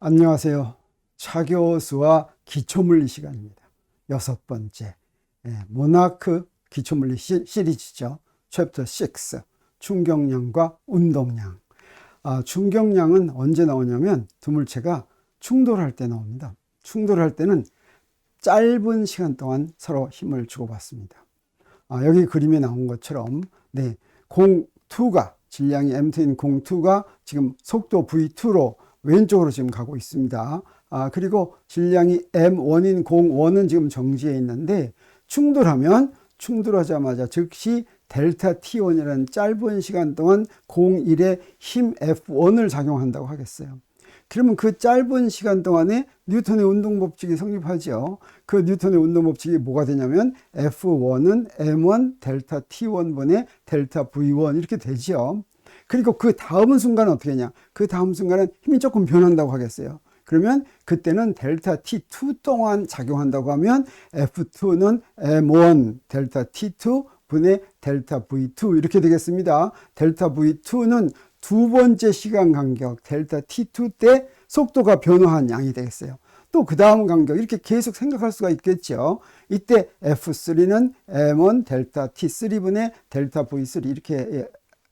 안녕하세요. 차교수와 기초물리 시간입니다. 6번째 모나크 기초물리 시리즈죠. 챕터 6 충격량과 운동량. 충격량은 언제 나오냐면 두 물체가 충돌할 때 나옵니다. 충돌할 때는 짧은 시간 동안 서로 힘을 주고받습니다. 여기 그림에 나온 것처럼 공2가 질량이 m2인 공2가 지금 속도 v2로 왼쪽으로 지금 가고 있습니다. 그리고 질량이 m1인 공1은 지금 정지해 있는데 충돌하자마자 즉시 델타 T1이라는 짧은 시간 동안 공1에 힘 F1을 작용한다고 하겠어요. 그러면 그 짧은 시간 동안에 뉴턴의 운동법칙이 성립하죠. 그 뉴턴의 운동법칙이 뭐가 되냐면 F1은 M1 델타 T1분의 델타 V1 이렇게 되죠. 그리고 그 다음 순간은 어떻게 하냐? 그 다음 순간은 힘이 조금 변한다고 하겠어요. 그러면 그때는 델타 T2 동안 작용한다고 하면 F2는 M1 델타 T2 분의 델타 V2 이렇게 되겠습니다. 델타 V2는 두 번째 시간 간격 델타 T2 때 속도가 변화한 양이 되겠어요. 또 그 다음 간격 이렇게 계속 생각할 수가 있겠죠. 이때 F3는 M1 델타 T3분의 델타 V3 이렇게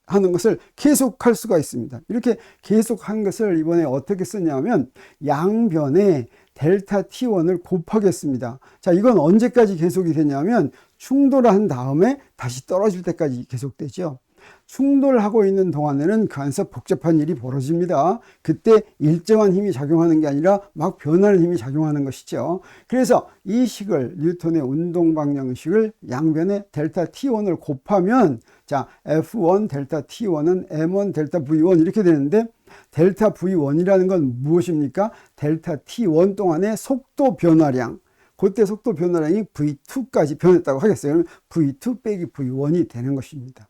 하는 것을 계속할 수가 있습니다. 이렇게 계속한 것을 이번에 어떻게 쓰냐면 양변에 델타 T1을 곱하겠습니다. 자, 이건 언제까지 계속이 되냐면 충돌한 다음에 다시 떨어질 때까지 계속되죠. 충돌하고 있는 동안에는 그 안에서 복잡한 일이 벌어집니다. 그때 일정한 힘이 작용하는 게 아니라 막 변하는 힘이 작용하는 것이죠. 그래서 이 식을 뉴턴의 운동 방정식을 양변에 델타 T1을 곱하면 자 F1 델타 T1은 M1 델타 V1 이렇게 되는데 델타 V1이라는 건 무엇입니까? 델타 T1 동안의 속도 변화량 그때 속도 변화량이 V2까지 변했다고 하겠어요. 그러면 V2 빼기 V1이 되는 것입니다.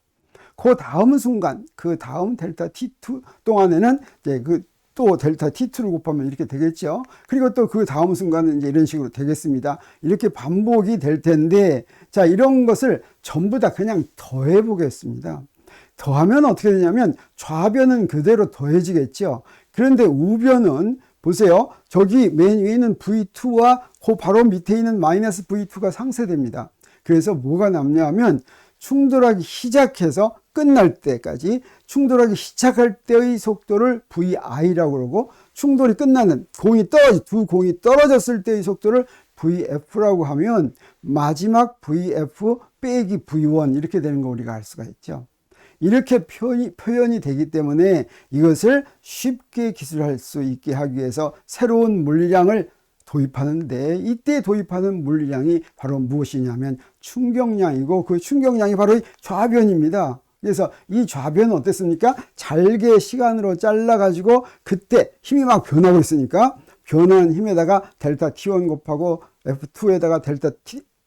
그 다음 순간, 그 다음 델타 T2 동안에는 이제 또 델타 T2를 곱하면 이렇게 되겠죠. 그리고 또 그 다음 순간은 이제 이런 식으로 되겠습니다. 이렇게 반복이 될 텐데, 자, 이런 것을 전부 다 그냥 더해 보겠습니다. 더하면 어떻게 되냐면 좌변은 그대로 더해지겠죠. 그런데 우변은 보세요. 저기 맨 위에 있는 V2와 그 바로 밑에 있는 마이너스 V2가 상쇄됩니다. 그래서 뭐가 남냐 하면 충돌하기 시작해서 끝날 때까지 충돌하기 시작할 때의 속도를 VI라고 그러고 충돌이 끝나는 두 공이 떨어졌을 때의 속도를 VF라고 하면 마지막 VF 빼기 V1 이렇게 되는 거 우리가 알 수가 있죠. 이렇게 표현이 되기 때문에 이것을 쉽게 기술할 수 있게 하기 위해서 새로운 물리량을 도입하는데 이때 도입하는 물리량이 바로 무엇이냐면 충격량이고 그 충격량이 바로 좌변입니다. 그래서 이 좌변은 어땠습니까? 잘게 시간으로 잘라가지고 그때 힘이 막 변하고 있으니까 변하는 힘에다가 델타 T1 곱하고 F2에다가 델타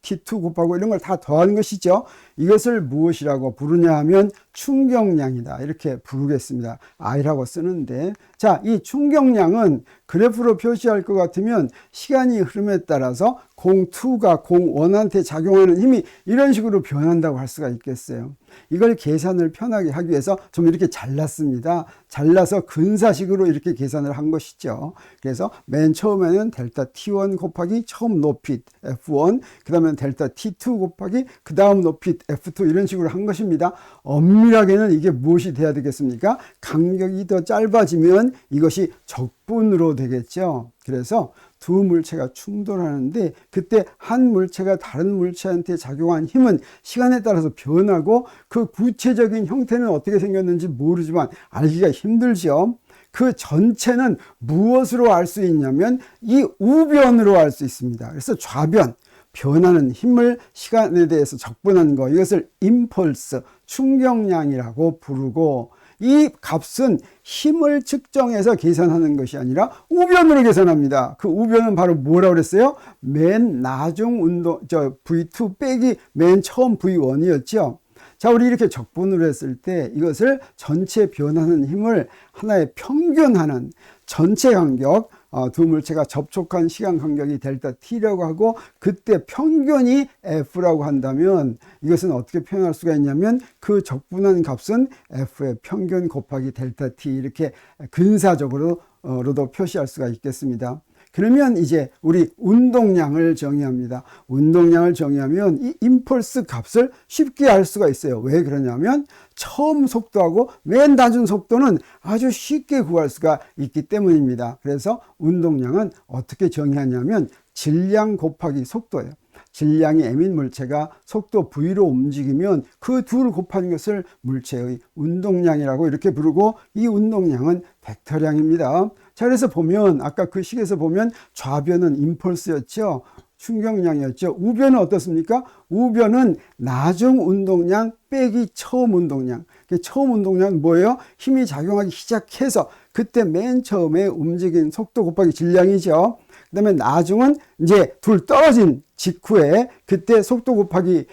T2 곱하고 이런 걸 다 더하는 것이죠. 이것을 무엇이라고 부르냐 하면 충격량이다. 이렇게 부르겠습니다. I라고 쓰는데 자, 이 충격량은 그래프로 표시할 것 같으면 시간이 흐름에 따라서 공2가 공1한테 작용하는 힘이 이런 식으로 변한다고 할 수가 있겠어요. 이걸 계산을 편하게 하기 위해서 좀 이렇게 잘랐습니다. 잘라서 근사식으로 이렇게 계산을 한 것이죠. 그래서 맨 처음에는 델타 T1 곱하기 처음 높이 F1, 그 다음에 델타 T2 곱하기 그 다음 높이 F2 이런 식으로 한 것입니다. 엄밀하게는 이게 무엇이 돼야 되겠습니까? 간격이 더 짧아지면 이것이 적분으로 되겠죠. 그래서 두 물체가 충돌하는데 그때 한 물체가 다른 물체한테 작용한 힘은 시간에 따라서 변하고 그 구체적인 형태는 어떻게 생겼는지 모르지만 알기가 힘들죠. 그 전체는 무엇으로 알 수 있냐면 이 우변으로 알 수 있습니다. 그래서 좌변, 변하는 힘을 시간에 대해서 적분한 거 이것을 임펄스, 충격량이라고 부르고 이 값은 힘을 측정해서 계산하는 것이 아니라 우변으로 계산합니다. 그 우변은 바로 뭐라고 그랬어요? 맨 나중 V2 빼기 맨 처음 V1이었죠. 자, 우리 이렇게 적분을 했을 때 이것을 전체 변하는 힘을 하나의 평균하는 전체 간격 두 물체가 접촉한 시간 간격이 델타 t라고 하고 그때 평균이 f라고 한다면 이것은 어떻게 표현할 수가 있냐면 그 적분한 값은 f의 평균 곱하기 델타 t 이렇게 근사적으로도 표시할 수가 있겠습니다. 그러면 이제 우리 운동량을 정의합니다. 운동량을 정의하면 이 임펄스 값을 쉽게 알 수가 있어요. 왜 그러냐면 처음 속도하고 맨 낮은 속도는 아주 쉽게 구할 수가 있기 때문입니다. 그래서 운동량은 어떻게 정의하냐면 질량 곱하기 속도예요. 질량이 m인 물체가 속도 v로 움직이면 그 둘을 곱하는 것을 물체의 운동량이라고 이렇게 부르고 이 운동량은 벡터량입니다. 자, 그래서 보면 아까 그 식에서 보면 좌변은 임펄스였죠. 충격량이었죠. 우변은 어떻습니까? 우변은 나중 운동량 빼기 처음 운동량. 처음 운동량은 뭐예요? 힘이 작용하기 시작해서 그때 맨 처음에 움직인 속도 곱하기 질량이죠. 그 다음에 나중은 이제 둘 떨어진 직후에 그때 속도 곱하기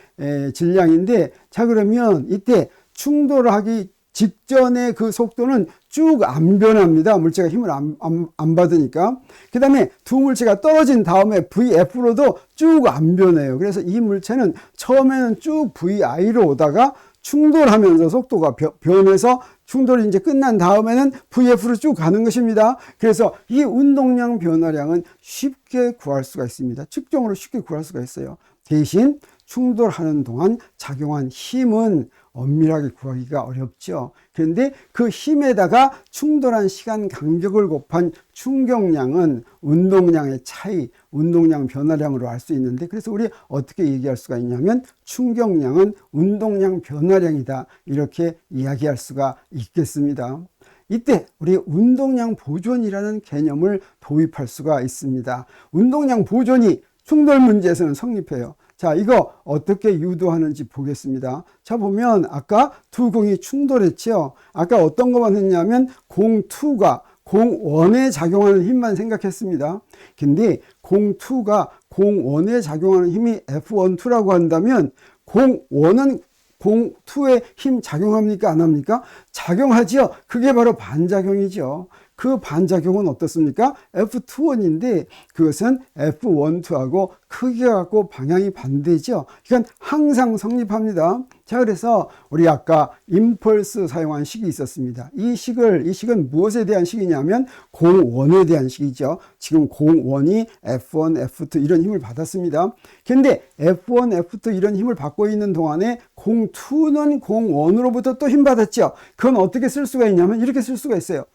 질량인데, 자, 그러면 이때 충돌하기 직전에 그 속도는 쭉 안 변합니다. 물체가 힘을 안 받으니까. 그 다음에 두 물체가 떨어진 다음에 VF로도 쭉 안 변해요. 그래서 이 물체는 처음에는 쭉 VI로 오다가 충돌하면서 속도가 변해서 충돌이 이제 끝난 다음에는 VF로 쭉 가는 것입니다. 그래서 이 운동량 변화량은 쉽게 구할 수가 있습니다. 측정으로 쉽게 구할 수가 있어요. 대신 충돌하는 동안 작용한 힘은 엄밀하게 구하기가 어렵죠. 그런데 그 힘에다가 충돌한 시간 간격을 곱한 충격량은 운동량의 차이, 운동량 변화량으로 알 수 있는데, 그래서 우리 어떻게 얘기할 수가 있냐면 충격량은 운동량 변화량이다, 이렇게 이야기할 수가 있겠습니다. 이때 우리 운동량 보존이라는 개념을 도입할 수가 있습니다. 운동량 보존이 충돌 문제에서는 성립해요. 자, 이거 어떻게 유도하는지 보겠습니다. 자, 보면 아까 두 공이 충돌했죠. 아까 어떤 것만 했냐면 공 2가 공 1에 작용하는 힘만 생각했습니다. 근데 공 2가 공 1에 작용하는 힘이 F12라고 한다면 공 1은 공 2에 힘 작용합니까? 안 합니까? 작용하죠. 그게 바로 반작용이죠. 그 반작용은 어떻습니까? F21인데 그것은 F12하고 크기가 같고 방향이 반대죠. 이건 항상 성립합니다. 자, 그래서 우리 아까 임펄스 사용한 식이 있었습니다. 이 식은 무엇에 대한 식이냐면 공 1에 대한 식이죠. 지금 공 1이 F1, F2 이런 힘을 받았습니다. 근데 F1, F2 이런 힘을 받고 있는 동안에 공 2는 공 1으로부터 또 힘 받았죠. 그건 어떻게 쓸 수가 있냐면 이렇게 쓸 수가 있어요.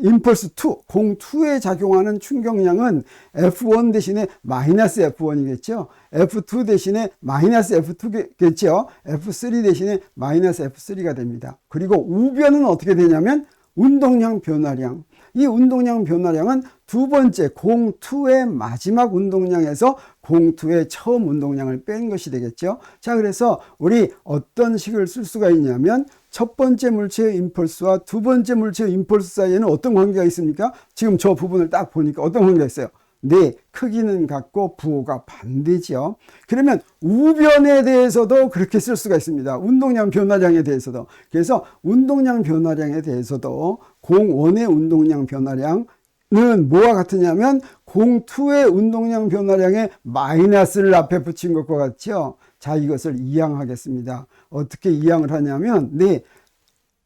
임펄스 2, 공 2에 작용하는 충격량은 F1 대신에 마이너스 F1이겠죠. F2 대신에 마이너스 F2겠죠. F3 대신에 마이너스 F3가 됩니다. 그리고 우변은 어떻게 되냐면 운동량 변화량. 이 운동량 변화량은 두 번째 공 2의 마지막 운동량에서 공 2의 처음 운동량을 뺀 것이 되겠죠. 자, 그래서 우리 어떤 식을 쓸 수가 있냐면 첫 번째 물체의 임펄스와 두 번째 물체의 임펄스 사이에는 어떤 관계가 있습니까? 지금 저 부분을 딱 보니까 어떤 관계가 있어요? 네, 크기는 같고 부호가 반대죠. 그러면 우변에 대해서도 그렇게 쓸 수가 있습니다. 운동량 변화량에 대해서도. 그래서 운동량 변화량에 대해서도 공 1의 운동량 변화량은 뭐와 같으냐면 공 2의 운동량 변화량에 마이너스를 앞에 붙인 것과 같죠. 자, 이것을 이항하겠습니다. 어떻게 이항을 하냐면, 네,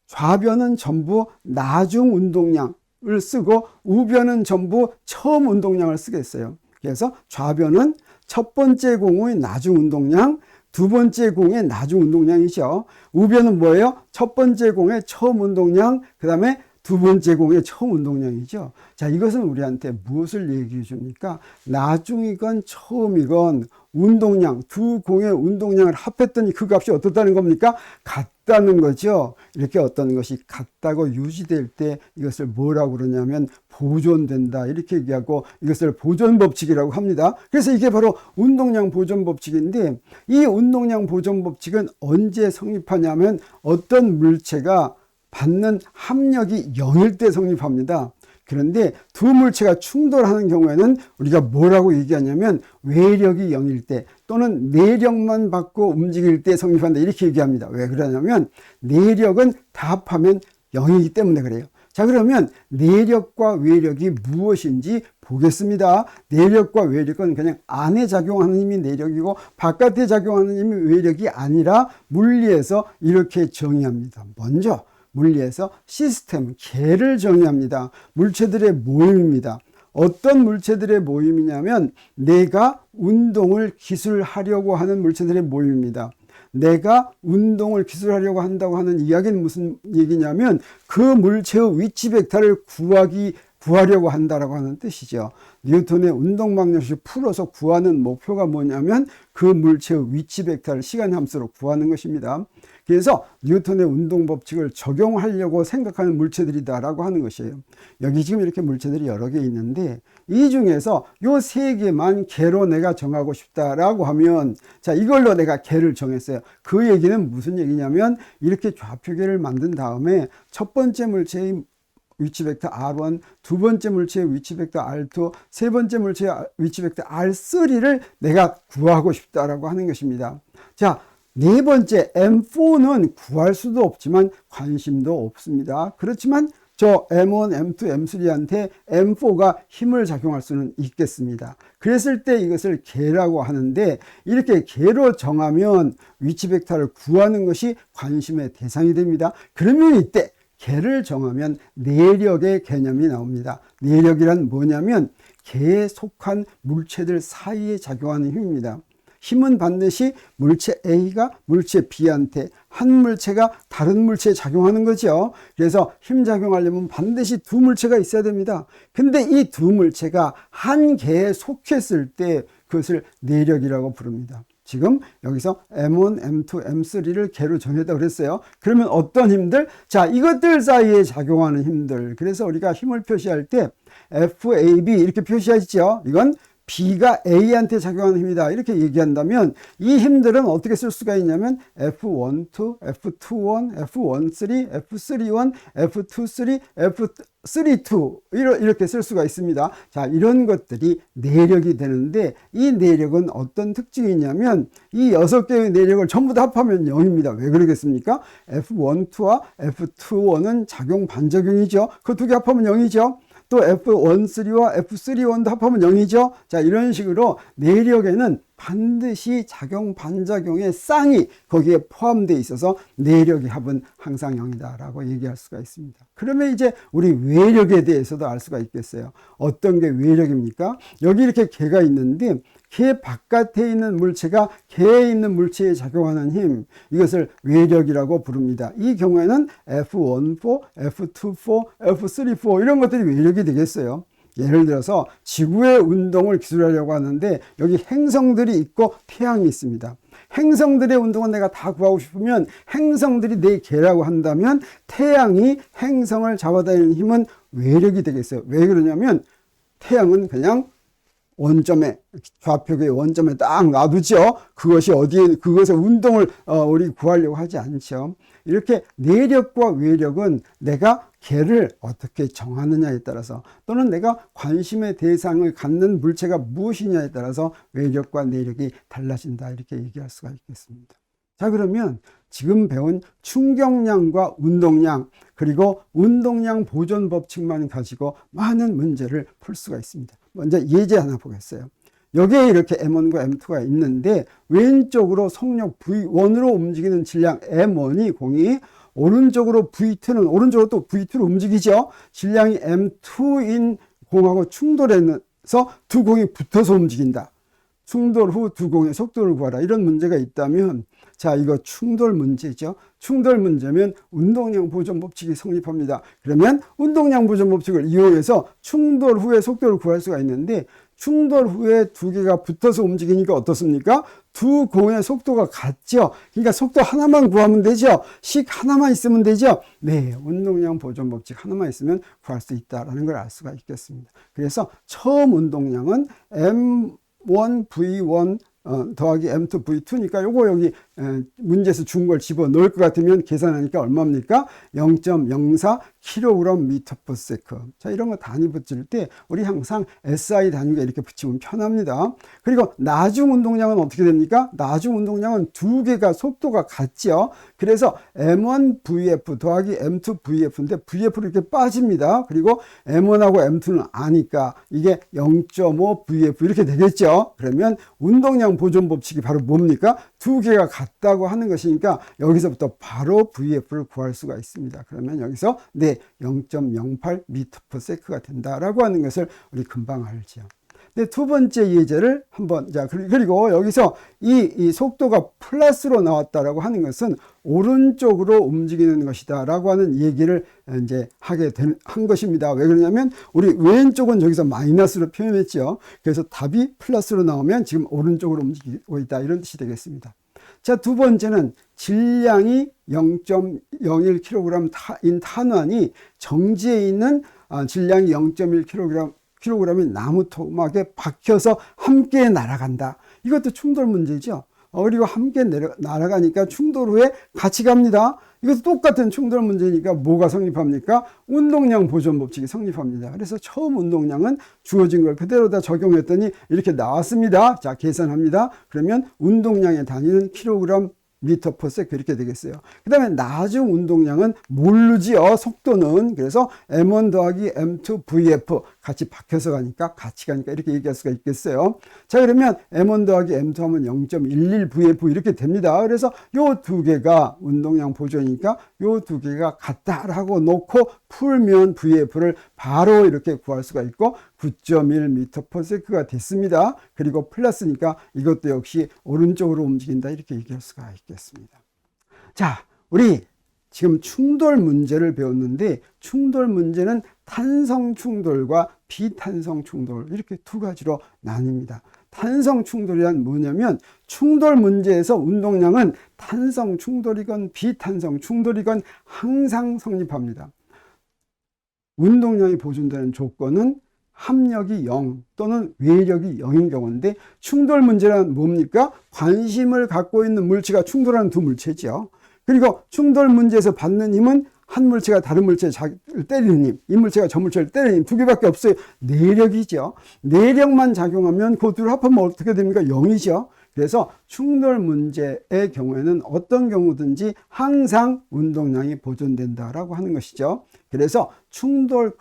좌변은 전부 나중 운동량을 쓰고 우변은 전부 처음 운동량을 쓰겠어요. 그래서 좌변은 첫 번째 공의 나중 운동량, 두 번째 공의 나중 운동량이죠. 우변은 뭐예요? 첫 번째 공의 처음 운동량, 그 다음에 두 번째 공의 처음 운동량이죠. 자, 이것은 우리한테 무엇을 얘기해 줍니까? 나중이건 처음이건 운동량, 두 공의 운동량을 합했더니 그 값이 어떻다는 겁니까? 같다는 거죠. 이렇게 어떤 것이 같다고 유지될 때 이것을 뭐라고 그러냐면 보존된다, 이렇게 얘기하고 이것을 보존법칙이라고 합니다. 그래서 이게 바로 운동량 보존법칙인데, 이 운동량 보존법칙은 언제 성립하냐면 어떤 물체가 받는 합력이 0일 때 성립합니다. 그런데 두 물체가 충돌하는 경우에는 우리가 뭐라고 얘기하냐면 외력이 0일 때 또는 내력만 받고 움직일 때 성립한다, 이렇게 얘기합니다. 왜 그러냐면 내력은 다 합하면 0이기 때문에 그래요. 자, 그러면 내력과 외력이 무엇인지 보겠습니다. 내력과 외력은 그냥 안에 작용하는 힘이 내력이고 바깥에 작용하는 힘이 외력이 아니라 물리에서 이렇게 정의합니다. 먼저 물리에서 시스템, 개를 정의합니다. 물체들의 모임입니다. 어떤 물체들의 모임이냐면 내가 운동을 기술하려고 하는 물체들의 모임입니다. 내가 운동을 기술하려고 한다고 하는 이야기는 무슨 얘기냐면 그 물체의 위치 벡터를 구하려고 한다라고 하는 뜻이죠. 뉴턴의 운동방정식을 풀어서 구하는 목표가 뭐냐면 그 물체의 위치 벡터를 시간 함수로 구하는 것입니다. 그래서 뉴턴의 운동 법칙을 적용하려고 생각하는 물체들이다라고 하는 것이에요. 여기 지금 이렇게 물체들이 여러 개 있는데 이 중에서 요 세 개만 개로 내가 정하고 싶다라고 하면 자, 이걸로 내가 개를 정했어요. 그 얘기는 무슨 얘기냐면 이렇게 좌표계를 만든 다음에 첫 번째 물체의 위치 벡터 R1, 두 번째 물체의 위치 벡터 R2, 세 번째 물체의 위치 벡터 R3를 내가 구하고 싶다라고 하는 것입니다. 자, 네 번째 M4는 구할 수도 없지만 관심도 없습니다. 그렇지만 저 M1, M2, M3한테 M4가 힘을 작용할 수는 있겠습니다. 그랬을 때 이것을 개라고 하는데 이렇게 개로 정하면 위치 벡터를 구하는 것이 관심의 대상이 됩니다. 그러면 이때 개를 정하면 내력의 개념이 나옵니다. 내력이란 뭐냐면 개에 속한 물체들 사이에 작용하는 힘입니다. 힘은 반드시 물체 A가 물체 B한테 한 물체가 다른 물체에 작용하는 거죠. 그래서 힘 작용하려면 반드시 두 물체가 있어야 됩니다. 근데 이 두 물체가 한 개에 속했을 때 그것을 내력이라고 부릅니다. 지금 여기서 M1, M2, M3를 개로 정했다고 그랬어요. 그러면 어떤 힘들? 자, 이것들 사이에 작용하는 힘들. 그래서 우리가 힘을 표시할 때 FAB 이렇게 표시하시죠. 이건 B가 A한테 작용하는 힘이다 이렇게 얘기한다면 이 힘들은 어떻게 쓸 수가 있냐면 F12, F21, F13, F31, F23, F32 이렇게 쓸 수가 있습니다. 자, 이런 것들이 내력이 되는데 이 내력은 어떤 특징이 있냐면 이 6개의 내력을 전부 다 합하면 0입니다. 왜 그러겠습니까? F12와 F21은 작용 반작용이죠. 그 두 개 합하면 0이죠. 또 F13와 F31도 합하면 0이죠. 자, 이런 식으로 내력에는 반드시 작용 반작용의 쌍이 거기에 포함되어 있어서 내력의 합은 항상 0이다 라고 얘기할 수가 있습니다. 그러면 이제 우리 외력에 대해서도 알 수가 있겠어요. 어떤 게 외력입니까? 여기 이렇게 개가 있는데 개 바깥에 있는 물체가 개에 있는 물체에 작용하는 힘, 이것을 외력이라고 부릅니다. 이 경우에는 F14, F24, F34 이런 것들이 외력이 되겠어요. 예를 들어서 지구의 운동을 기술하려고 하는데 여기 행성들이 있고 태양이 있습니다. 행성들의 운동은 내가 다 구하고 싶으면 행성들이 내 개라고 한다면 태양이 행성을 잡아다니는 힘은 외력이 되겠어요. 왜 그러냐면 태양은 그냥 원점에 좌표계의 원점에 딱 놔두죠. 그것이 어디에 그것의 운동을 우리 구하려고 하지 않죠. 이렇게 내력과 외력은 내가 개를 어떻게 정하느냐에 따라서 또는 내가 관심의 대상을 갖는 물체가 무엇이냐에 따라서 외력과 내력이 달라진다 이렇게 얘기할 수가 있겠습니다. 자, 그러면 지금 배운 충격량과 운동량 그리고 운동량 보존 법칙만 가지고 많은 문제를 풀 수가 있습니다. 먼저 예제 하나 보겠어요. 여기에 이렇게 M1과 M2가 있는데 왼쪽으로 속력 V1으로 움직이는 질량 M1이 공이 오른쪽으로 V2는 오른쪽으로 또 V2로 움직이죠. 질량이 M2인 공하고 충돌해서 두 공이 붙어서 움직인다. 충돌 후 두 공의 속도를 구하라. 이런 문제가 있다면 자, 이거 충돌 문제죠. 충돌 문제면 운동량 보존 법칙이 성립합니다. 그러면 운동량 보존 법칙을 이용해서 충돌 후에 속도를 구할 수가 있는데 충돌 후에 두 개가 붙어서 움직이니까 어떻습니까? 두 공의 속도가 같죠. 그러니까 속도 하나만 구하면 되죠. 식 하나만 있으면 되죠. 네, 운동량 보존 법칙 하나만 있으면 구할 수 있다는 걸 알 수가 있겠습니다. 그래서 처음 운동량은 M1V1 더하기 M2 V2니까 요거 여기 문제에서 준 걸 집어넣을 것 같으면 계산하니까 얼마입니까? 0.04 킬로그램 미터 퍼 세크. 자, 이런 거 단위 붙일 때 우리 항상 SI 단위가 이렇게 붙이면 편합니다. 그리고 나중 운동량은 어떻게 됩니까? 나중 운동량은 두 개가 속도가 같죠. 그래서 M1VF 더하기 M2VF인데 VF로 이렇게 빠집니다. 그리고 M1하고 M2는 아니까 이게 0.5VF 이렇게 되겠죠. 그러면 운동량 보존 법칙이 바로 뭡니까? 두 개가 같다고 하는 것이니까 여기서부터 바로 VF를 구할 수가 있습니다. 그러면 여기서 네, 0.08 미터 퍼 세크가 된다라고 하는 것을 우리 금방 알죠. 네, 두 번째 예제를 한번, 자, 그리고 여기서 이 속도가 플러스로 나왔다라고 하는 것은 오른쪽으로 움직이는 것이다 라고 하는 얘기를 이제 한 것입니다. 왜 그러냐면 우리 왼쪽은 저기서 마이너스로 표현했죠. 그래서 답이 플러스로 나오면 지금 오른쪽으로 움직이고 있다, 이런 뜻이 되겠습니다. 자, 두 번째는 질량이 0.01kg인 탄환이 정지해 있는 질량이 0.1kg이 나무 토막에 박혀서 함께 날아간다. 이것도 충돌 문제죠. 그리고 함께 날아가니까 충돌 후에 같이 갑니다. 이것도 똑같은 충돌 문제니까 뭐가 성립합니까? 운동량 보존 법칙이 성립합니다. 그래서 처음 운동량은 주어진 걸 그대로 다 적용했더니 이렇게 나왔습니다. 자, 계산합니다. 그러면 운동량의 단위는 킬로그램 미터 퍼 세크 이렇게 되겠어요. 그 다음에 나중 운동량은 모르지요, 속도는. 그래서 M1 더하기 M2 VF 같이 박혀서 가니까 같이 가니까 이렇게 얘기할 수가 있겠어요. 자, 그러면 M1 더하기 M2 하면 0.11 VF 이렇게 됩니다. 그래서 요 두 개가 운동량 보존이니까 요 두 개가 같다라고 놓고 풀면 VF를 바로 이렇게 구할 수가 있고 9.1 미터 퍼 세크가 됐습니다. 그리고 플러스니까 이것도 역시 오른쪽으로 움직인다, 이렇게 얘기할 수가 있겠습니다. 자, 우리 지금 충돌 문제를 배웠는데 충돌 문제는 탄성 충돌과 비탄성 충돌 이렇게 두 가지로 나뉩니다. 탄성 충돌이란 뭐냐면 충돌 문제에서 운동량은 탄성 충돌이건 비탄성 충돌이건 항상 성립합니다. 운동량이 보존되는 조건은 합력이 0 또는 외력이 0인 경우인데 충돌 문제란 뭡니까? 관심을 갖고 있는 물체가 충돌하는 두 물체죠. 그리고 충돌 문제에서 받는 힘은 한 물체가 다른 물체를 때리는 힘, 이 물체가 저 물체를 때리는 힘 두 개밖에 없어요. 내력이죠. 내력만 작용하면 그 둘을 합하면 어떻게 됩니까? 0이죠. 그래서 충돌 문제의 경우에는 어떤 경우든지 항상 운동량이 보존된다라고 하는 것이죠. 그래서 충돌,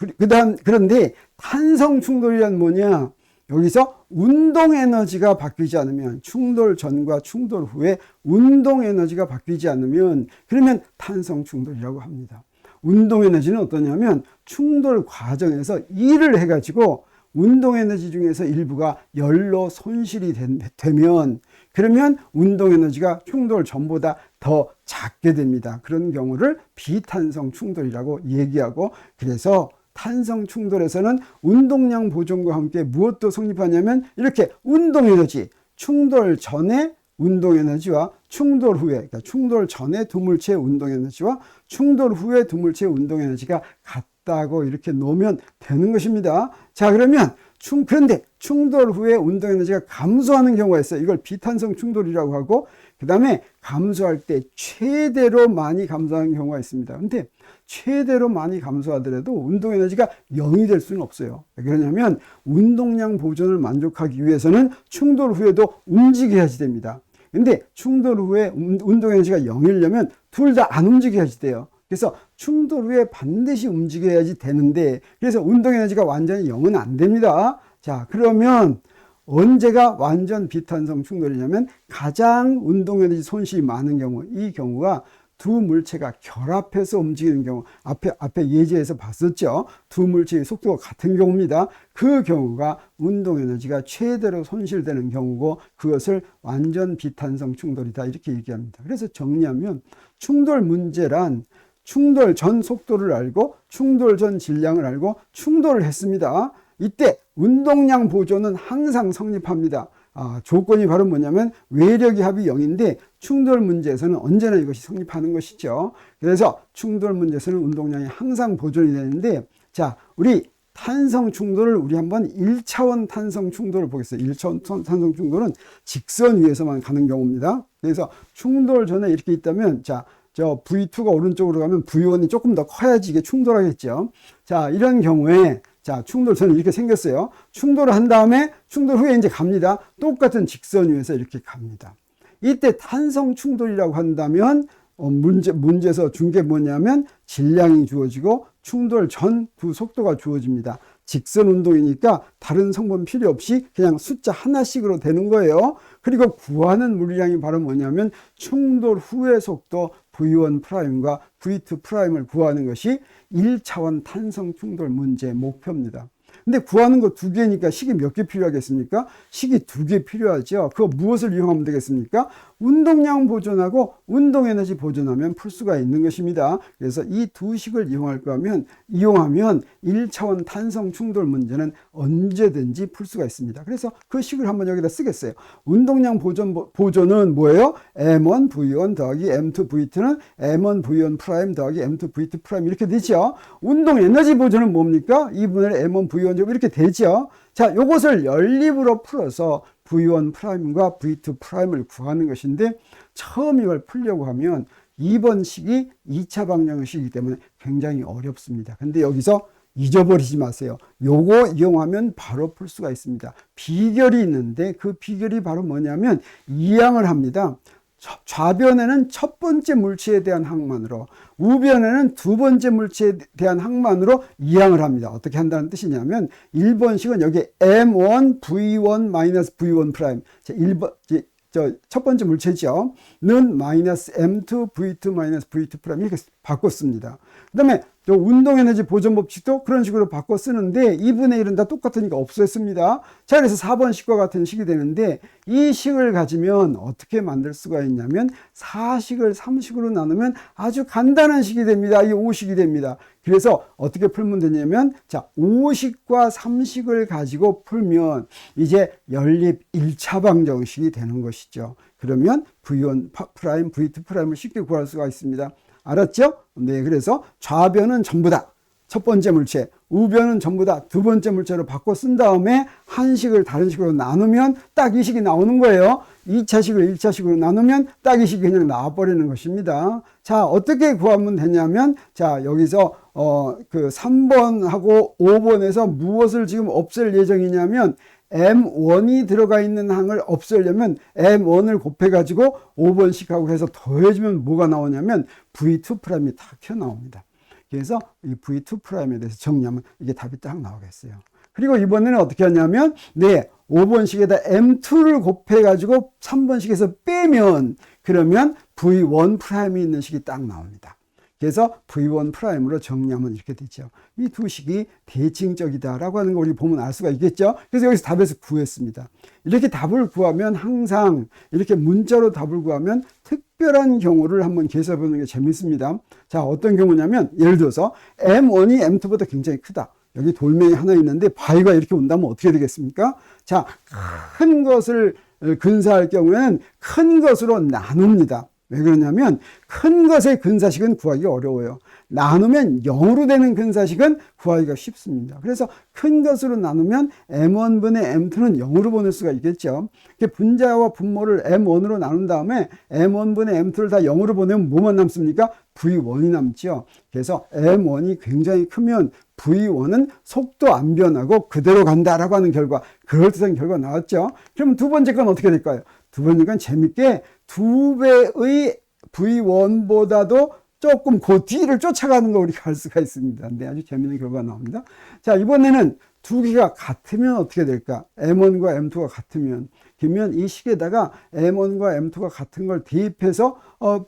그런데 탄성 충돌이란 뭐냐? 여기서 운동 에너지가 바뀌지 않으면, 충돌 전과 충돌 후에 운동 에너지가 바뀌지 않으면 그러면 탄성 충돌이라고 합니다. 운동 에너지는 어떠냐면 충돌 과정에서 일을 해가지고 운동 에너지 중에서 일부가 열로 손실이 되면 그러면 운동 에너지가 충돌 전보다 더 작게 됩니다. 그런 경우를 비탄성 충돌이라고 얘기하고, 그래서 탄성 충돌에서는 운동량 보존과 함께 무엇도 성립하냐면 이렇게 운동 에너지, 충돌 전에 운동 에너지와 충돌 후에, 그러니까 충돌 전에 두 물체의 운동 에너지와 충돌 후에 두 물체의 운동 에너지가 같다고 이렇게 놓으면 되는 것입니다. 자, 그러면 그런데 충돌 후에 운동 에너지가 감소하는 경우가 있어요. 이걸 비탄성 충돌이라고 하고, 그 다음에 감소할 때 최대로 많이 감소하는 경우가 있습니다. 근데 최대로 많이 감소하더라도 운동 에너지가 0이 될 수는 없어요. 왜 그러냐면 운동량 보존을 만족하기 위해서는 충돌 후에도 움직여야지 됩니다. 근데 충돌 후에 운동 에너지가 0이려면 둘 다 안 움직여야지 돼요. 그래서 충돌 후에 반드시 움직여야지 되는데, 그래서 운동 에너지가 완전히 0은 안 됩니다. 자, 그러면 언제가 완전 비탄성 충돌이냐면 가장 운동 에너지 손실이 많은 경우, 이 경우가 두 물체가 결합해서 움직이는 경우, 앞에 예제에서 봤었죠. 두 물체의 속도가 같은 경우입니다. 그 경우가 운동 에너지가 최대로 손실되는 경우고 그것을 완전 비탄성 충돌이다, 이렇게 얘기합니다. 그래서 정리하면 충돌 문제란 충돌 전 속도를 알고 충돌 전 질량을 알고 충돌을 했습니다. 이때 운동량 보존은 항상 성립합니다. 조건이 바로 뭐냐면 외력이 합이 0인데 충돌 문제에서는 언제나 이것이 성립하는 것이죠. 그래서 충돌 문제에서는 운동량이 항상 보존이 되는데, 자, 우리 탄성 충돌을 우리 한번 1차원 탄성 충돌을 보겠어요. 1차원 탄성 충돌은 직선 위에서만 가는 경우입니다. 그래서 충돌 전에 이렇게 있다면, 자, 저 V2가 오른쪽으로 가면 V1이 조금 더 커야지 이게 충돌하겠죠. 자, 이런 경우에 자, 충돌선이 이렇게 생겼어요. 충돌을 한 다음에 충돌 후에 이제 갑니다. 똑같은 직선 위에서 이렇게 갑니다. 이때 탄성 충돌이라고 한다면 문제에서 준 게 뭐냐면 질량이 주어지고 충돌 전 두 속도가 주어집니다. 직선 운동이니까 다른 성분 필요 없이 그냥 숫자 하나씩으로 되는 거예요. 그리고 구하는 물량이 바로 뭐냐면 충돌 후의 속도 V1'과 V2'을 구하는 것이 1차원 탄성 충돌 문제의 목표입니다. 근데 구하는 거 두 개니까 식이 몇 개 필요하겠습니까? 식이 두 개 필요하죠. 그거 무엇을 이용하면 되겠습니까? 운동량 보존하고 운동에너지 보존하면 풀 수가 있는 것입니다. 그래서 이 두 식을 이용하면 1차원 탄성 충돌 문제는 언제든지 풀 수가 있습니다. 그래서 그 식을 한번 여기다 쓰겠어요. 운동량 보존은 뭐예요? M1 V1 더하기 M2 V2는 M1 V1' 더하기 M2 V2' 이렇게 되죠. 운동 에너지 보존은 뭡니까? 2분의 M1 V1 이렇게 되죠. 자, 요것을 연립으로 풀어서 V1'과 V2'을 구하는 것인데 처음 이걸 풀려고 하면 2번 식이 2차 방정식이기 때문에 굉장히 어렵습니다. 근데 여기서 잊어버리지 마세요. 요거 이용하면 바로 풀 수가 있습니다. 비결이 있는데 그 비결이 바로 뭐냐면 이항을 합니다. 좌변에는 첫 번째 물체에 대한 항만으로, 우변에는 두 번째 물체에 대한 항만으로 이항을 합니다. 어떻게 한다는 뜻이냐면 1번식은 여기 M1 V1 V1', 첫 번째 물체죠. 는 마이너스 M2 V2 V2' 이렇게 바꿨습니다. 그 다음에 운동에너지 보존 법칙도 그런 식으로 바꿔 쓰는데 2분의 1은 다 똑같으니까 없앴습니다. 자, 그래서 4번식과 같은 식이 되는데 이 식을 가지면 어떻게 만들 수가 있냐면 4식을 3식으로 나누면 아주 간단한 식이 됩니다. 이 5식이 됩니다. 그래서 어떻게 풀면 되냐면 자, 5식과 3식을 가지고 풀면 이제 연립 1차 방정식이 되는 것이죠. 그러면 V1', V2'을 쉽게 구할 수가 있습니다. 알았죠? 네, 그래서 좌변은 전부 다 첫 번째 물체, 우변은 전부 다 두 번째 물체로 바꿔 쓴 다음에 한 식을 다른 식으로 나누면 딱 이 식이 나오는 거예요. 2차식을 1차식으로 나누면 딱 이 식이 그냥 나와버리는 것입니다. 자, 어떻게 구하면 되냐면 자, 여기서 그 3번하고 5번에서 무엇을 지금 없앨 예정이냐면 M1이 들어가 있는 항을 없애려면 M1을 곱해가지고 5번씩하고 해서 더해주면 뭐가 나오냐면 V2'이 딱 튀어나옵니다. 그래서 이 V2'에 대해서 정리하면 이게 답이 딱 나오겠어요. 그리고 이번에는 어떻게 하냐면 네, 5번씩에다 M2를 곱해가지고 3번씩에서 빼면 그러면 V1'이 있는 식이 딱 나옵니다. 그래서 V1'으로 정리하면 이렇게 되죠. 이 두 식이 대칭적이다라고 하는 걸 우리 보면 알 수가 있겠죠. 그래서 여기서 답에서 구했습니다. 이렇게 답을 구하면 항상 이렇게 문자로 답을 구하면 특별한 경우를 한번 계산해 보는 게 재밌습니다. 자, 어떤 경우냐면 예를 들어서 M1이 M2보다 굉장히 크다. 여기 돌멩이 하나 있는데 바위가 이렇게 온다면 어떻게 되겠습니까? 자, 큰 것을 근사할 경우에는 큰 것으로 나눕니다. 왜 그러냐면 큰 것의 근사식은 구하기 어려워요. 나누면 0으로 되는 근사식은 구하기가 쉽습니다. 그래서 큰 것으로 나누면 M1분의 M2는 0으로 보낼 수가 있겠죠. 분자와 분모를 M1으로 나눈 다음에 M1분의 M2를 다 0으로 보내면 뭐만 남습니까? V1이 남죠. 그래서 M1이 굉장히 크면 V1은 속도 안 변하고 그대로 간다라고 하는 결과, 그럴듯한 결과가 나왔죠. 그러면 두 번째 건 어떻게 될까요? 두 번째 건 재밌게 2배의 V1보다도 조금 그 뒤를 쫓아가는 거 우리가 알 수가 있습니다. 네, 아주 재밌는 결과가 나옵니다. 자, 이번에는 두 개가 같으면 어떻게 될까? M1과 M2가 같으면, 그러면 이 식에다가 M1과 M2가 같은 걸 대입해서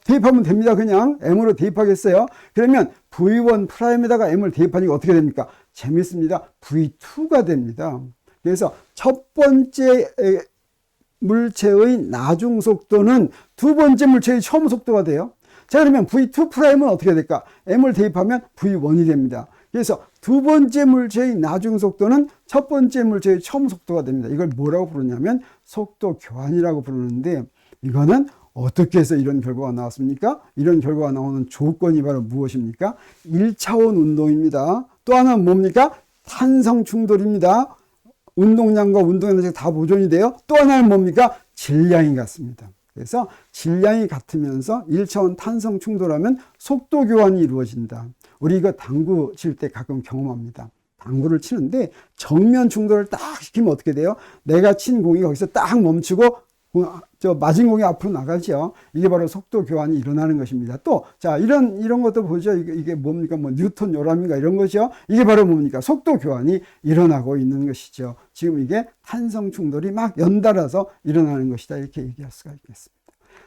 대입하면 됩니다. 그냥 M으로 대입하겠어요. 그러면 V1'에다가 M을 대입하니까 어떻게 됩니까? 재밌습니다. V2가 됩니다. 그래서 첫 번째 물체의 나중 속도는 두 번째 물체의 처음 속도가 돼요. 자, 그러면 V2'은 어떻게 될까? M을 대입하면 V1이 됩니다. 그래서 두 번째 물체의 나중 속도는 첫 번째 물체의 처음 속도가 됩니다. 이걸 뭐라고 부르냐면 속도 교환이라고 부르는데, 이거는 어떻게 해서 이런 결과가 나왔습니까? 이런 결과가 나오는 조건이 바로 무엇입니까? 1차원 운동입니다. 또 하나는 뭡니까? 탄성 충돌입니다. 운동량과 운동에너지가 다 보존이 돼요. 또 하나는 뭡니까? 질량이 같습니다. 그래서 질량이 같으면서 1차원 탄성 충돌하면 속도 교환이 이루어진다. 우리 이거 당구 칠 때 가끔 경험합니다. 당구를 치는데 정면 충돌을 딱 시키면 어떻게 돼요? 내가 친 공이 거기서 딱 멈추고 맞은 공이 앞으로 나가죠. 이게 바로 속도 교환이 일어나는 것입니다. 또, 자, 이런 것도 보죠. 이게 뭡니까? 뭐, 뉴턴 요람인가 이런 거죠. 이게 바로 뭡니까? 속도 교환이 일어나고 있는 것이죠. 지금 이게 탄성 충돌이 막 연달아서 일어나는 것이다. 이렇게 얘기할 수가 있겠습니다.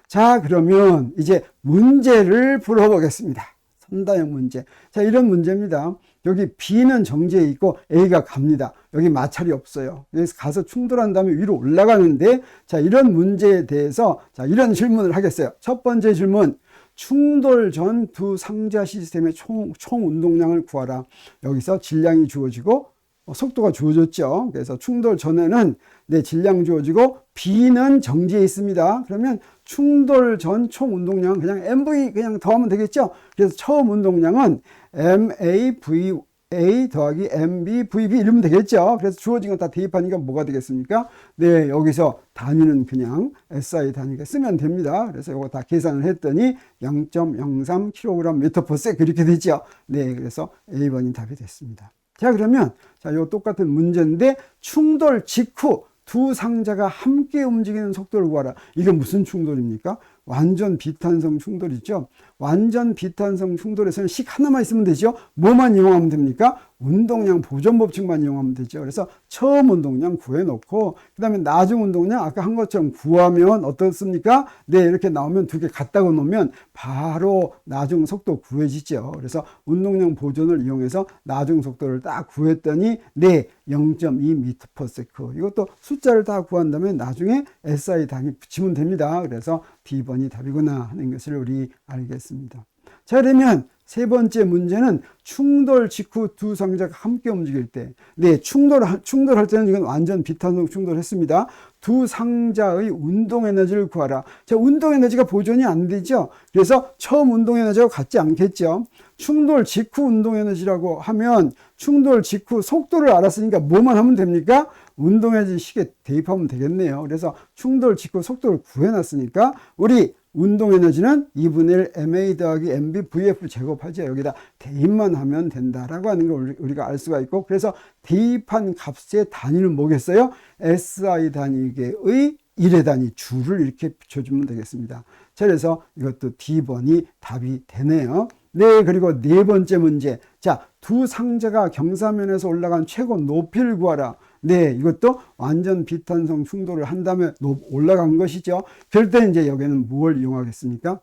자, 그러면 이제 문제를 풀어보겠습니다. 선다형 문제. 자, 이런 문제입니다. 여기 B는 정지해 있고 A가 갑니다. 여기 마찰이 없어요. 여기서 가서 충돌한 다음에 위로 올라가는데, 자, 이런 문제에 대해서 자, 이런 질문을 하겠어요. 첫 번째 질문. 충돌 전 두 상자 시스템의 총 운동량을 구하라. 여기서 질량이 주어지고 속도가 주어졌죠. 그래서 충돌 전에는 질량 주어지고 B는 정지해 있습니다. 그러면 충돌 전 총 운동량은 그냥 MV 그냥 더하면 되겠죠. 그래서 처음 운동량은 MAVA 더하기 MBVB 이러면 되겠죠. 그래서 주어진 거 다 대입하니까 뭐가 되겠습니까? 네, 여기서 단위는 그냥 SI 단위가 쓰면 됩니다. 그래서 이거 다 계산을 했더니 0.03kg/m/s 이렇게 되죠. 네, 그래서 A번이 답이 됐습니다. 자, 그러면 요 똑같은 문제인데 충돌 직후 두 상자가 함께 움직이는 속도를 구하라. 이게 무슨 충돌입니까? 완전 비탄성 충돌이죠. 완전 비탄성 충돌에서는 식 하나만 있으면 되죠. 뭐만 이용하면 됩니까? 운동량 보존 법칙만 이용하면 되죠. 그래서 처음 운동량 구해놓고 그 다음에 나중 운동량 아까 한 것처럼 구하면 어떻습니까? 네, 이렇게 나오면 두 개 갖다가 놓으면 바로 나중 속도 구해지죠. 그래서 운동량 보존을 이용해서 나중 속도를 딱 구했더니 네, 0.2m/s. 이것도 숫자를 다 구한 다음에 나중에 SI 단위 붙이면 됩니다. 그래서 B번이 답이구나 하는 것을 우리 알겠습니다. 자, 그러면 세 번째 문제는 충돌 직후 두 상자가 함께 움직일 때, 네, 충돌할 때는 이건 완전 비탄성 충돌했습니다. 두 상자의 운동 에너지를 구하라. 자, 운동 에너지가 보존이 안 되죠. 그래서 처음 운동 에너지와 같지 않겠죠. 충돌 직후 운동 에너지라고 하면 충돌 직후 속도를 알았으니까 뭐만 하면 됩니까? 운동 에너지 식에 대입하면 되겠네요. 그래서 충돌 직후 속도를 구해놨으니까 우리 운동 에너지는 2분의 1 MA 더하기 MB VF 제곱하죠. 여기다 대입만 하면 된다라고 하는 걸 우리가 알 수가 있고, 그래서 대입한 값의 단위는 뭐겠어요? SI 단위계의 1의 단위 주를 이렇게 붙여주면 되겠습니다. 자, 그래서 이것도 D번이 답이 되네요. 네, 그리고 네 번째 문제. 자, 두 상자가 경사면에서 올라간 최고 높이를 구하라. 네, 이것도 완전 비탄성 충돌을 한 다음에 올라간 것이죠. 그럴 때 이제 여기는 무엇을 이용하겠습니까?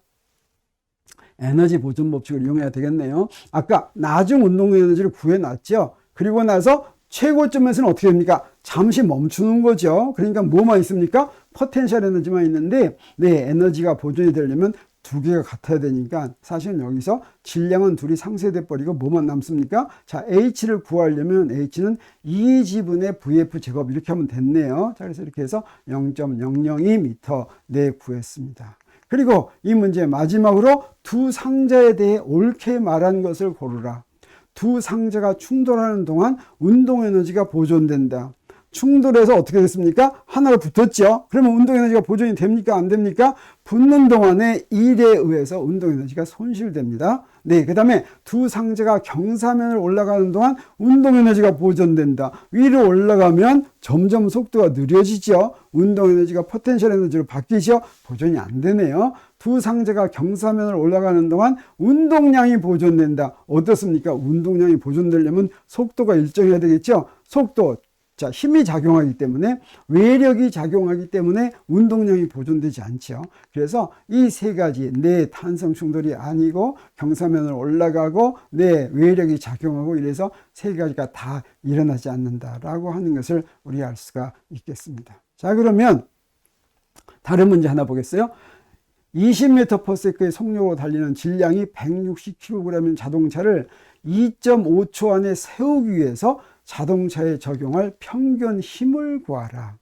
에너지 보존 법칙을 이용해야 되겠네요. 아까 나중 운동 에너지를 구해놨죠. 그리고 나서 최고점에서는 어떻게 됩니까? 잠시 멈추는 거죠. 그러니까 뭐만 있습니까? 포텐셜 에너지만 있는데, 네, 에너지가 보존이 되려면 두 개가 같아야 되니까 사실은 여기서 질량은 둘이 상쇄돼 버리고 뭐만 남습니까? 자, H를 구하려면 H는 2G분의 VF 제곱 이렇게 하면 됐네요. 자, 그래서 이렇게 해서 0.002m 네, 구했습니다. 그리고 이 문제 마지막으로 두 상자에 대해 옳게 말한 것을 고르라. 두 상자가 충돌하는 동안 운동 에너지가 보존된다. 충돌해서 어떻게 됐습니까? 하나가 붙었죠. 그러면 운동 에너지가 보존이 됩니까? 안 됩니까? 붙는 동안에 1에 의해서 운동 에너지가 손실됩니다. 네, 그 다음에 두 상자가 경사면을 올라가는 동안 운동 에너지가 보존된다. 위로 올라가면 점점 속도가 느려지죠. 운동 에너지가 포텐셜 에너지로 바뀌죠. 보존이 안 되네요. 두 상자가 경사면을 올라가는 동안 운동량이 보존된다. 어떻습니까? 운동량이 보존되려면 속도가 일정해야 되겠죠. 속도, 자, 힘이 작용하기 때문에, 외력이 작용하기 때문에 운동량이 보존되지 않죠. 그래서 이 세 가지, 내 탄성 충돌이 아니고 경사면을 올라가고 내 외력이 작용하고 이래서 세 가지가 다 일어나지 않는다라고 하는 것을 우리 알 수가 있겠습니다. 자, 그러면 다른 문제 하나 보겠어요. 20m/s의 속력으로 달리는 질량이 160kg인 자동차를 2.5초 안에 세우기 위해서 자동차에 적용할 평균 힘을 구하라.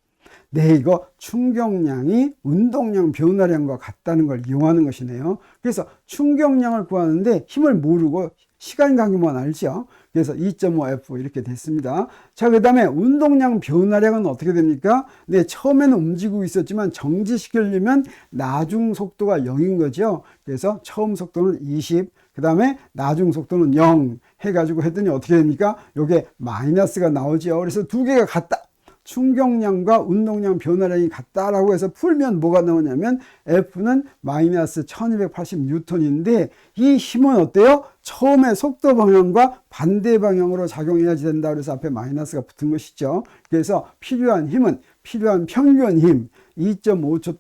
네, 이거 충격량이 운동량 변화량과 같다는 걸 이용하는 것이네요. 그래서 충격량을 구하는데 힘을 모르고 시간 간격만 알죠. 그래서 2.5F 이렇게 됐습니다. 자, 그 다음에 운동량 변화량은 어떻게 됩니까? 네, 처음에는 움직이고 있었지만 정지시키려면 나중 속도가 0인 거죠. 그래서 처음 속도는 20, 그 다음에 나중 속도는 0 해가지고 했더니 어떻게 됩니까? 요게 마이너스가 나오죠. 그래서 두 개가 같다. 충격량과 운동량 변화량이 같다라고 해서 풀면 뭐가 나오냐면 F는 마이너스 1280N인데 이 힘은 어때요? 처음에 속도 방향과 반대 방향으로 작용해야지 된다. 그래서 앞에 마이너스가 붙은 것이죠. 그래서 필요한 힘은 필요한 평균 힘 2.5초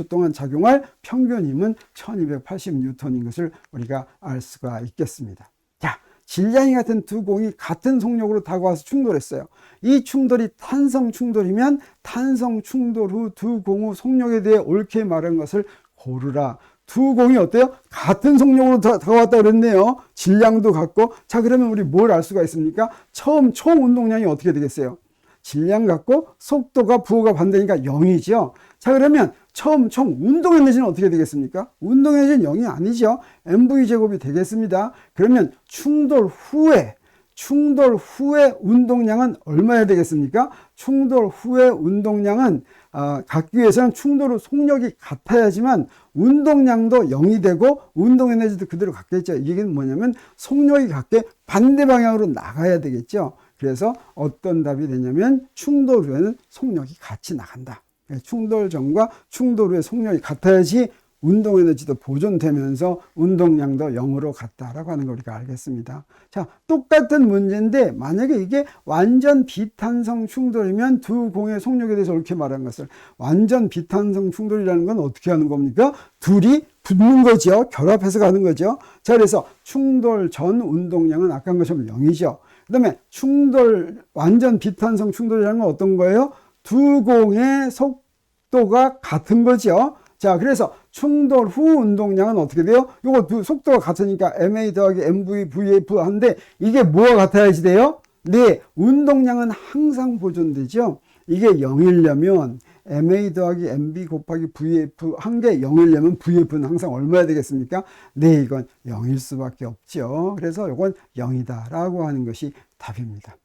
동안 작용할 평균 힘은 1280N인 것을 우리가 알 수가 있겠습니다. 자, 질량이 같은 두 공이 같은 속력으로 다가와서 충돌했어요. 이 충돌이 탄성 충돌이면 탄성 충돌 후 두 공의 속력에 대해 옳게 말한 것을 고르라. 두 공이 어때요? 같은 속력으로 다가왔다 그랬네요. 질량도 같고. 자, 그러면 우리 뭘 알 수가 있습니까? 처음 총 운동량이 어떻게 되겠어요? 질량 같고 속도가 부호가 반대니까 0이죠. 자, 그러면 처음 총 운동 에너지는 어떻게 되겠습니까? 운동 에너지는 0이 아니죠. mv 제곱이 되겠습니다. 그러면 충돌 후에 운동량은 얼마야 되겠습니까? 충돌 후에 운동량은 갖기 위해서는 충돌 후 속력이 같아야지만 운동량도 0이 되고 운동 에너지도 그대로 같겠죠. 이게 뭐냐면 속력이 같게 반대 방향으로 나가야 되겠죠. 그래서 어떤 답이 되냐면 충돌 후에는 속력이 같이 나간다. 충돌 전과 충돌 후에 속력이 같아야지 운동 에너지도 보존되면서 운동량도 0으로 같다라고 하는 걸 우리가 알겠습니다. 자, 똑같은 문제인데 만약에 이게 완전 비탄성 충돌이면 두 공의 속력에 대해서 옳게 말한 것을 완전 비탄성 충돌이라는 건 어떻게 하는 겁니까? 둘이 붙는 거죠. 결합해서 가는 거죠. 자, 그래서 충돌 전 운동량은 아까 한 것처럼 0이죠. 그 다음에 완전 비탄성 충돌이라는 건 어떤 거예요? 두 공의 속도가 같은 거죠. 자, 그래서 충돌 후 운동량은 어떻게 돼요? 요거 두 속도가 같으니까 MA 더하기 MV, VF 한데 이게 뭐가 같아야지 돼요? 네, 운동량은 항상 보존되죠. 이게 0이려면 MA 더하기 MB 곱하기 VF 한 게 0이려면 VF는 항상 얼마야 되겠습니까? 네, 이건 0일 수밖에 없죠. 그래서 이건 0이다 라고 하는 것이 답입니다.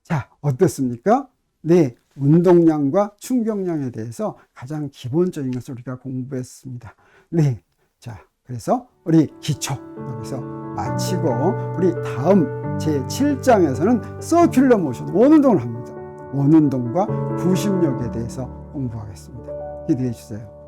자, 어떻습니까? 네, 운동량과 충격량에 대해서 가장 기본적인 것을 우리가 공부했습니다. 네, 자, 그래서 우리 기초 여기서 마치고 우리 다음 제7장에서는 서큘러 모션, 원운동을 합니다. 원운동과 구심력에 대해서 공부하겠습니다. 기대해 주세요.